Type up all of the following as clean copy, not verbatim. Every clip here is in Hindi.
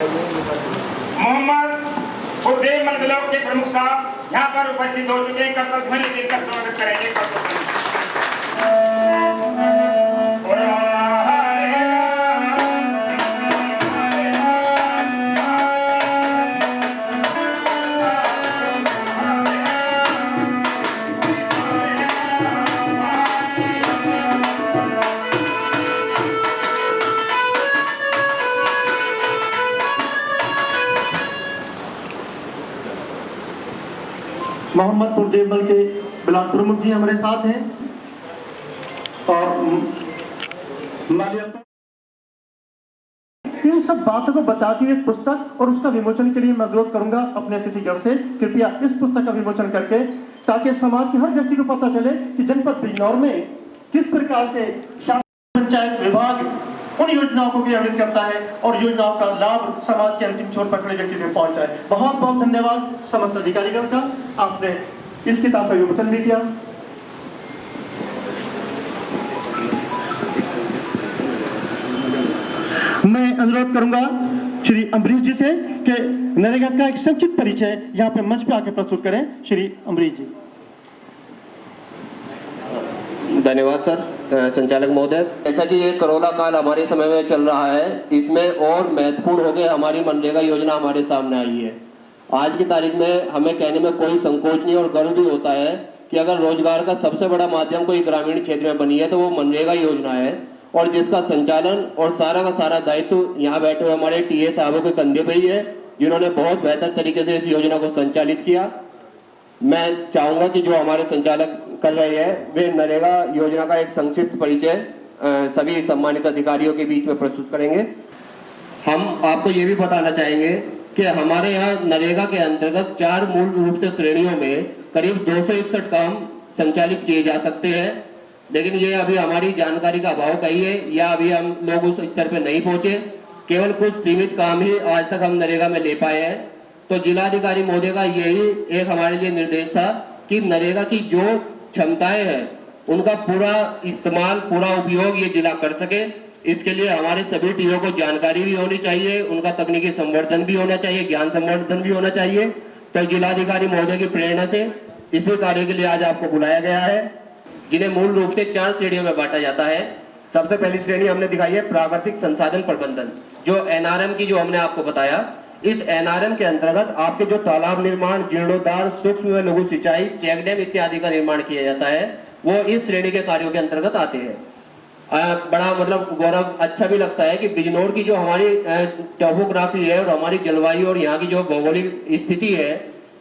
मोहम्मद उद्देमल ब्लॉक के प्रमुख साहब यहाँ पर उपस्थित हो चुके हैं। कर्तव्य ध्वनि देकर स्वागत करेंगे। मोहम्मदपुर देवबल के ब्लॉक प्रमुख जी हमारे साथ हैं और इन सब बातों को बताती हुई एक पुस्तक और उसका विमोचन के लिए मैं अनुरोध करूंगा अपने अतिथिगण से कृपया इस पुस्तक का विमोचन करके, ताकि समाज के हर व्यक्ति को पता चले कि जनपद बिजनौर में किस प्रकार से पंचायत विभाग उन योजनाओं को क्रियान्वित करता है और योजनाओं का लाभ समाज के अंतिम छोर पर खड़े व्यक्ति तक पहुंचता है। बहुत बहुत धन्यवाद समस्त अधिकारीगण का, आपने इस किताब का विमोचन भी किया। मैं अनुरोध करूंगा श्री अमरीश जी से कि नरेगा का एक संक्षिप्त परिचय यहाँ पे मंच पे आके प्रस्तुत करें। श्री अमरीश जी। धन्यवाद सर। संचालक महोदय, जैसा कि ये कोरोना काल हमारे समय में चल रहा है, इसमें और महत्वपूर्ण हो गए हमारी मनरेगा योजना हमारे सामने आई है। आज की तारीख में हमें कहने में कोई संकोच नहीं और गर्व भी होता है कि अगर रोजगार का सबसे बड़ा माध्यम कोई ग्रामीण क्षेत्र में बनी है तो वो मनरेगा योजना है, और जिसका संचालन और सारा का सारा दायित्व यहाँ बैठे हुए हमारे टीए साहबों के कंधे पर ही है, जिन्होंने बहुत बेहतर तरीके से इस योजना को संचालित किया। मैं चाहूंगा कि जो हमारे संचालक कर रहे हैं वे नरेगा योजना का एक संक्षिप्त परिचय सभी सम्मानित अधिकारियों के बीच में प्रस्तुत करेंगे। हम आपको ये भी बताना चाहेंगे कि हमारे यहाँ नरेगा के अंतर्गत 4 मूल रूप से श्रेणियों में करीब 261 काम संचालित किए जा सकते हैं, लेकिन ये अभी हमारी जानकारी का अभाव कही है या अभी हम लोग उस स्तर पर नहीं पहुंचे। केवल कुछ सीमित काम ही आज तक हम नरेगा में ले पाए हैं। तो जिलाधिकारी महोदय का यही एक हमारे लिए निर्देश था कि नरेगा की जो क्षमताएं हैं उनका पूरा इस्तेमाल, पूरा उपयोग ये जिला कर सके। इसके लिए हमारे सभी टीओ को जानकारी भी होनी चाहिए, उनका तकनीकी संवर्धन भी होना चाहिए, ज्ञान संवर्धन भी होना चाहिए। तो जिलाधिकारी महोदय की प्रेरणा से इसी कार्य के लिए आज आपको बुलाया गया है, जिन्हें मूल रूप से 4 श्रेणियों में बांटा जाता है। सबसे पहली श्रेणी हमने दिखाई है प्राकृतिक संसाधन प्रबंधन, जो एनआरएम की जो हमने आपको बताया। इस एनआरएम के अंतर्गत आपके जो तालाब निर्माण, जीर्णोद्धार, सूक्ष्म व लघु सिंचाई, चेक डैम इत्यादि का निर्माण किया जाता है, वो इस श्रेणी के कार्यों के अंतर्गत आते हैं। बड़ा मतलब गौरव अच्छा भी लगता है कि बिजनौर की जो हमारी टोपोग्राफी है और हमारी जलवायु और यहाँ की जो भौगोलिक स्थिति है,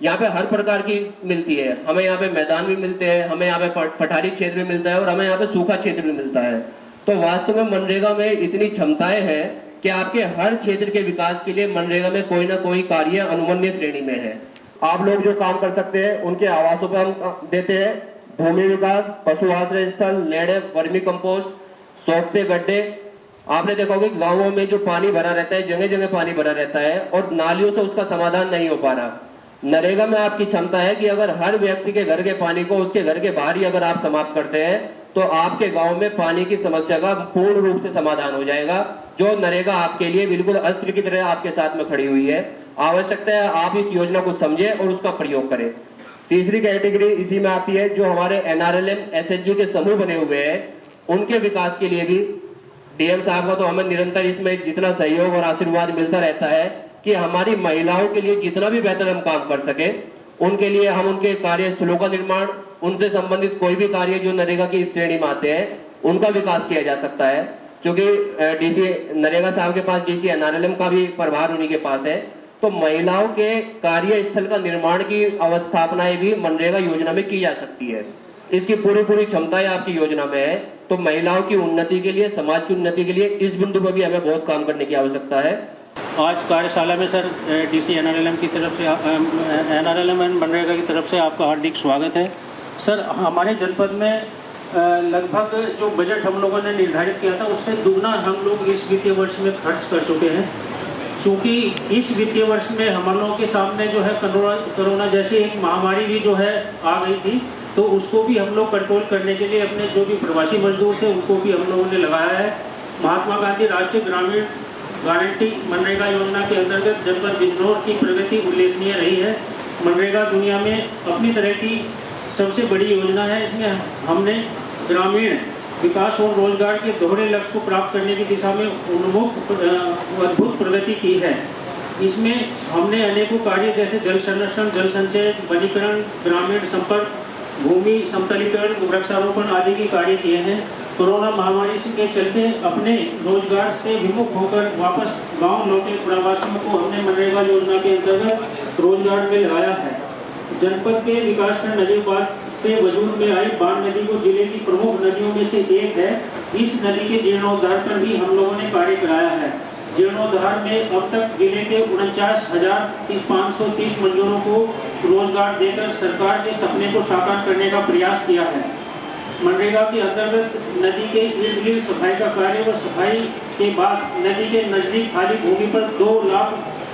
यहाँ पे हर प्रकार की मिलती है। हमें यहाँ पे मैदान भी मिलते हैं, हमें यहाँ पे पठारी क्षेत्र भी मिलता है और हमें यहाँ पे सूखा क्षेत्र भी मिलता है। तो वास्तव में मनरेगा में इतनी क्षमताएं हैं कि आपके हर क्षेत्र के विकास के लिए मनरेगा में कोई ना कोई कार्य अनुमन्य श्रेणी में है। आप लोग जो काम कर सकते हैं उनके आवासों पर हम देते हैं भूमि विकास, पशु आश्रय स्थल, नेड़े, वर्मी कंपोस्ट, सोखते गड्ढे। आपने देखा होगा कि गांवों में जो पानी भरा रहता है, जगह जगह पानी भरा रहता है और नालियों से उसका समाधान नहीं हो पा रहा। नरेगा में आपकी क्षमता है कि अगर हर व्यक्ति के घर के पानी को उसके घर के बाहर ही अगर आप समाप्त करते हैं तो आपके गांव में पानी की समस्या का पूर्ण रूप से समाधान हो जाएगा, जो नरेगा आपके लिए बिल्कुल अस्त्र की तरह आपके साथ में खड़ी हुई है। आवश्यकता है आप इस योजना को समझें और उसका प्रयोग करें। तीसरी कैटेगरी इसी में आती है, जो हमारे एनआरएलएम, एसएचजी के समूह बने हुए हैं, उनके विकास के लिए भी डीएम साहब का तो हमें निरंतर इसमें जितना सहयोग और आशीर्वाद मिलता रहता है कि हमारी महिलाओं के लिए जितना भी बेहतर हम काम कर सके, उनके लिए हम उनके कार्यस्थलों का निर्माण, उनसे संबंधित कोई भी कार्य जो नरेगा की इस श्रेणी में आते हैं उनका विकास किया जा सकता है। क्योंकि डीसी नरेगा साहब के पास डीसी एनआरएलएम का भी प्रभार उन्हीं के पास है, तो महिलाओं के कार्यस्थल का निर्माण की अवस्थापनाएं भी मनरेगा योजना में की जा सकती है। इसकी पूरी क्षमताएं आपकी योजना में है। तो महिलाओं की उन्नति के लिए, समाज की उन्नति के लिए इस बिंदु पर भी हमें बहुत काम करने की आवश्यकता है। आज कार्यशाला में सर डीसी एनआरएलएम की तरफ से, एनआरएलएम एंड मनरेगा की तरफ से आपका हार्दिक स्वागत है। सर, हमारे जनपद में लगभग जो बजट हम लोगों ने निर्धारित किया था उससे दुगना हम लोग इस वित्तीय वर्ष में खर्च कर चुके हैं। क्योंकि इस वित्तीय वर्ष में हम लोगों के सामने जो है कोरोना जैसी एक महामारी भी जो है आ गई थी, तो उसको भी हम लोग कंट्रोल करने के लिए अपने जो भी प्रवासी मजदूर थे उनको भी हम लोगों ने लगाया है। महात्मा गांधी राष्ट्रीय ग्रामीण गारंटी मनरेगा योजना के अंतर्गत जनपद बिजनौर की प्रगति उल्लेखनीय रही है। मनरेगा दुनिया में अपनी तरह की सबसे बड़ी योजना है। इसमें हमने ग्रामीण विकास और रोजगार के दोहरे लक्ष्य को प्राप्त करने की दिशा में उन्मुख अद्भुत प्रगति की है। इसमें हमने अनेकों कार्य जैसे जल संरक्षण, जल संचय, वनीकरण, ग्रामीण संपर्क, भूमि समतलीकरण, वृक्षारोपण आदि के कार्य किए हैं। कोरोना महामारी के चलते अपने रोजगार से विमुख होकर वापस गांव लौटे प्रवासियों को हमने मनरेगा योजना के अंतर्गत रोजगार में लगाया है। जनपद के विकासखंड नजीबाद से वजूद में आई बाण नदी को जिले की प्रमुख नदियों में से एक है। इस नदी के जीर्णोद्धार पर भी हम लोगों ने कार्य कराया है। जीर्णोद्धार में अब तक जिले के 49,530 मजदूरों को रोजगार देकर सरकार के सपने को साकार करने का प्रयास किया है। मनरेगा के अंतर्गत नदी के इर्द गिर्द सफाई का कार्य व सफाई के बाद नदी के नजदीक खाली भूमि पर 2 लाख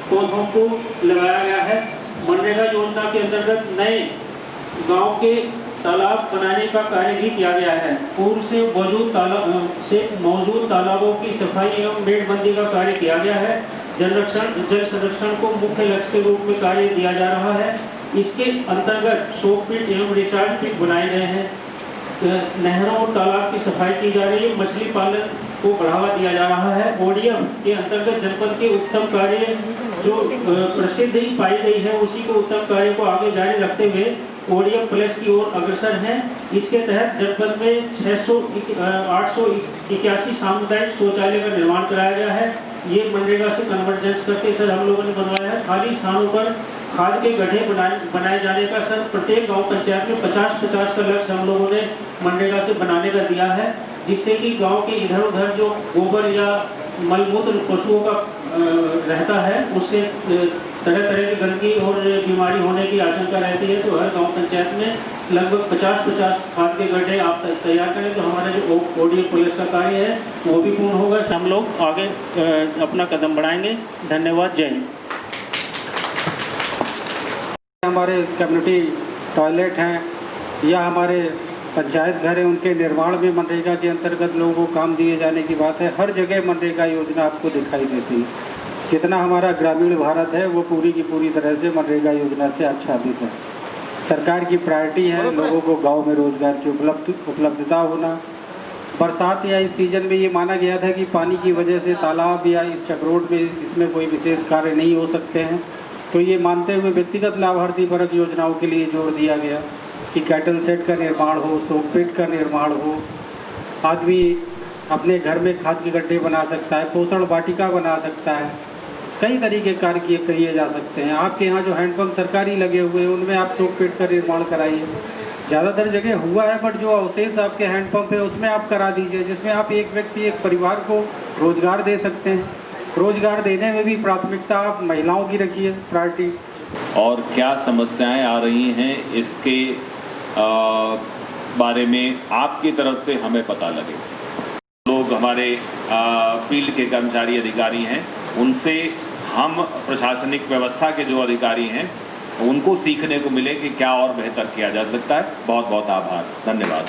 पौधों को लगाया गया है। मनरेगा योजना के अंतर्गत नए गांव के तालाब बनाने का कार्य भी किया गया है। पूर्व से मौजूद तालाबों की सफाई एवं मेड़बंदी का कार्य किया गया है। जल संरक्षण को मुख्य लक्ष्य के रूप में कार्य दिया जा रहा है। इसके अंतर्गत शोक पिट एवं रिचार्ज पिट बनाए गए हैं। नहरों और तालाब की सफाई की जा रही है। मछली पालन को बढ़ावा दिया जा रहा है। ओडीएफ के अंतर्गत जनपद के उत्तम कार्य जो प्रसिद्ध ही पाई गई है, उसी को उत्तम कार्य को आगे जारी रखते हुए ओडीएफ प्लस की ओर अग्रसर है। इसके तहत जनपद में 881 सामुदायिक शौचालय का निर्माण कराया गया है। ये मनरेगा से कन्वर्जेंस करके सर हम लोगों ने बनवाया है। खाली स्थानों पर खाद के गड्ढे बनाए जाने का सर प्रत्येक गांव पंचायत में 50-50 का लक्ष्य हम लोगों ने मनरेगा से बनाने का दिया है, जिससे कि गांव के इधर उधर जो गोबर या मलमूत्र पशुओं का रहता है, उससे तरह तरह की गंदगी और बीमारी होने की आशंका रहती है। तो हर गांव पंचायत में लगभग 50-50 खाद के गड्ढे आप तैयार करें तो हमारा जो ओडीएफ पुलिस का कार्य है वो भी पूर्ण होगा। हम लोग आगे अपना कदम बढ़ाएंगे। धन्यवाद। जय हिंद। हमारे कम्युनिटी टॉयलेट हैं या हमारे पंचायत घर हैं, उनके निर्माण में मनरेगा के अंतर्गत लोगों को काम दिए जाने की बात है। हर जगह मनरेगा योजना आपको दिखाई देती है। जितना हमारा ग्रामीण भारत है वो पूरी की पूरी तरह से मनरेगा योजना से आच्छादित है। सरकार की प्रायोरिटी है लोगों को गांव में रोजगार की उपलब्धता होना। बरसात या इस सीजन में ये माना गया था कि पानी की वजह से तालाब या इस चक्रोट में इसमें कोई विशेष कार्य नहीं हो सकते हैं, तो ये मानते हुए व्यक्तिगत लाभार्थी परक योजनाओं के लिए जोर दिया गया कि कैटल सेट का निर्माण हो, सोक पिट का निर्माण हो, आदमी अपने घर में खाद के गड्ढे बना सकता है, पोषण वाटिका बना सकता है, कई तरीके कार्य किए जा सकते हैं। आपके यहाँ जो हैंडपम्प सरकारी लगे हुए हैं उनमें आप सोक पिट का निर्माण कराइए। ज़्यादातर जगह हुआ है, बट जो अवशेष आपके हैंडपम्प है उसमें आप करा दीजिए, जिसमें आप एक व्यक्ति एक परिवार को रोजगार दे सकते हैं। रोजगार देने में भी प्राथमिकता आप महिलाओं की रखिए प्रायोरिटी। और क्या समस्याएं आ रही हैं इसके बारे में आपकी तरफ से हमें पता लगे। लोग हमारे फील्ड के कर्मचारी अधिकारी हैं, उनसे हम प्रशासनिक व्यवस्था के जो अधिकारी हैं उनको सीखने को मिले कि क्या और बेहतर किया जा सकता है। बहुत बहुत आभार। धन्यवाद।